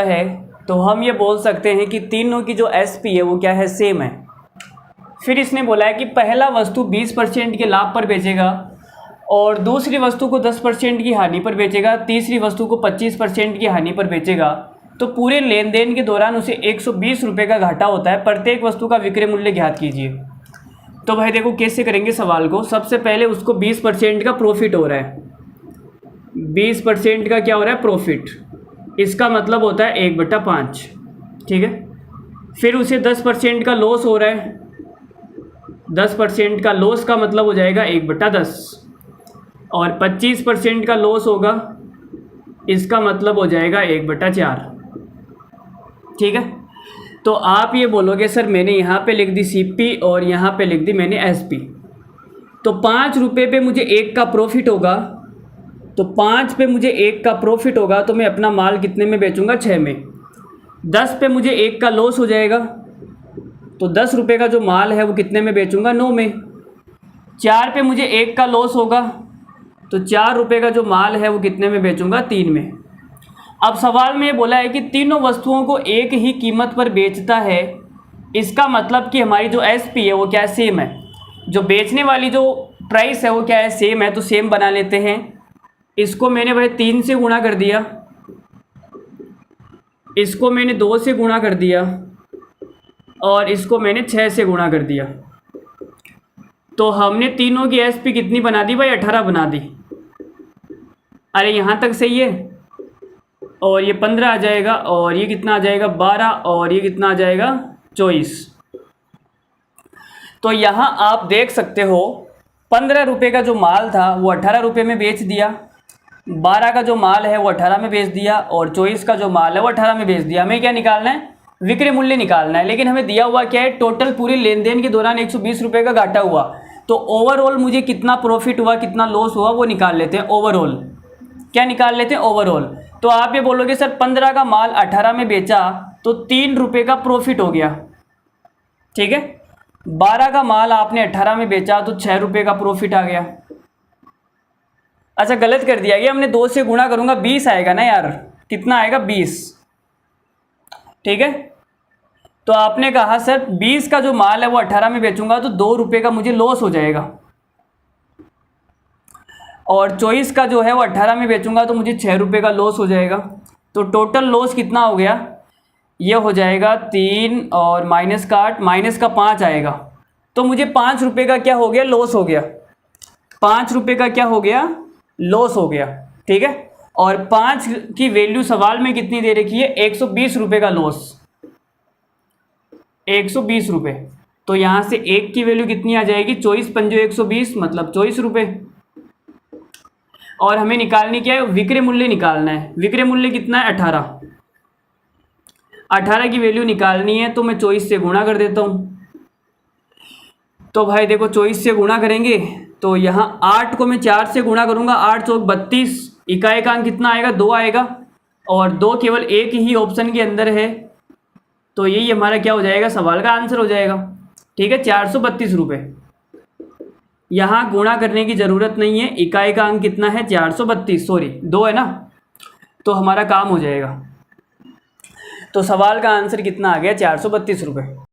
है तो हम ये बोल सकते हैं कि तीनों की जो एसपी है वो क्या है, सेम है। फिर इसने बोला है कि पहला वस्तु 20% के लाभ पर बेचेगा और दूसरी वस्तु को 10% की हानि पर बेचेगा, तीसरी वस्तु को 25% की हानि पर बेचेगा, तो पूरे लेन देन के दौरान उसे 120 रुपये का घाटा होता है। प्रत्येक वस्तु का विक्रय मूल्य ज्ञात कीजिए। तो भाई देखो कैसे करेंगे सवाल को। सबसे पहले उसको 20% का प्रॉफिट हो रहा है, 20% का क्या हो रहा है, प्रॉफिट। इसका मतलब होता है 1/5, ठीक है। फिर उसे 10% का लॉस हो रहा है, 10% का लॉस का मतलब हो जाएगा 1/10, और 25% का लॉस होगा, इसका मतलब हो जाएगा 1/4, ठीक है। तो आप ये बोलोगे सर मैंने यहाँ पे लिख दी सीपी और यहाँ पे लिख दी मैंने एसपी, तो 5 रुपये पे मुझे 1 का प्रॉफिट होगा, तो 5 पे मुझे 1 का प्रॉफिट होगा तो मैं अपना माल कितने में बेचूंगा, 6 में। 10 पे मुझे 1 का लॉस हो जाएगा, तो 10 रुपये का जो माल है वो कितने में बेचूंगा, 9 में। 4 पे मुझे 1 का लॉस होगा, तो 4 रुपये का जो माल है वो कितने में बेचूंगा, 3 में। अब सवाल में ये बोला है कि तीनों वस्तुओं को एक ही कीमत पर बेचता है। इसका मतलब कि हमारी जो एसपी है वो क्या है, सेम है। जो बेचने वाली जो प्राइस है वो क्या है, सेम है, तो सेम बना लेते हैं। इसको मैंने भाई 3 से गुणा कर दिया, इसको मैंने 2 से गुणा कर दिया और इसको मैंने 6 से गुणा कर दिया। तो हमने तीनों की एसपी कितनी बना दी भाई, 18 बना दी। अरे यहाँ तक सही है। और ये 15 आ जाएगा और ये कितना आ जाएगा, 12, और ये कितना आ जाएगा, 24। तो यहाँ आप देख सकते हो 15 रुपये का जो माल था वो 18 रुपये में बेच दिया, 12 का जो माल है वो 18 में बेच दिया, और 24 का जो माल है वो 18 में बेच दिया। हमें क्या निकालना है, विक्रय मूल्य निकालना है। लेकिन हमें दिया हुआ क्या है, टोटल पूरे लेन देन के दौरान 120 रुपये का घाटा हुआ। तो ओवरऑल मुझे कितना प्रॉफिट हुआ, कितना लॉस हुआ, वो निकाल लेते हैं। ओवरऑल क्या निकाल लेते हैं, ओवरऑल। तो आप ये बोलोगे सर 15 का माल 18 में बेचा तो 3 रुपये का प्रॉफिट हो गया, ठीक है। 12 का माल आपने 18 में बेचा तो 6 रुपये का प्रॉफिट आ गया। अच्छा गलत कर दिया, ये हमने 2 से गुणा करूंगा 20 आएगा ना यार, कितना आएगा, 20, ठीक है। तो आपने कहा सर 20 का जो माल है वो 18 में बेचूंगा तो 2 रुपये का मुझे लॉस हो जाएगा, और 24 का जो है वो 18 में बेचूंगा तो मुझे 6 रुपये का लॉस हो जाएगा। तो टोटल लॉस कितना हो गया, ये हो जाएगा 3 और माइनस का 8, माइनस का 5 आएगा। तो मुझे 5 रुपये का क्या हो गया, लॉस हो गया। 5 रुपये का क्या हो गया, लॉस हो गया, ठीक है। और 5 की वैल्यू सवाल में कितनी दे रखी है, 120 रुपये का लॉस, 120 रुपये। तो यहाँ से 1 की वैल्यू कितनी आ जाएगी, 24 पंजो 120, मतलब 24 रुपये। और हमें निकालनी क्या है, विक्रय मूल्य निकालना है। विक्रय मूल्य कितना है, 18। 18 की वैल्यू निकालनी है तो मैं 24 से गुणा कर देता हूँ। तो भाई देखो 24 से गुणा करेंगे तो यहाँ 8 को मैं 4 से गुणा करूँगा, 8 चौक 32, इकाई का अंक कितना आएगा, 2 आएगा, और 2 केवल एक ही ऑप्शन के अंदर है, तो यही हमारा क्या हो जाएगा, सवाल का आंसर हो जाएगा, ठीक है, 432 रुपये। यहाँ गुणा करने की ज़रूरत नहीं है, इकाई का अंक कितना है, 432, सॉरी 2 है ना, तो हमारा काम हो जाएगा। तो सवाल का आंसर कितना आ गया, 432 रुपये।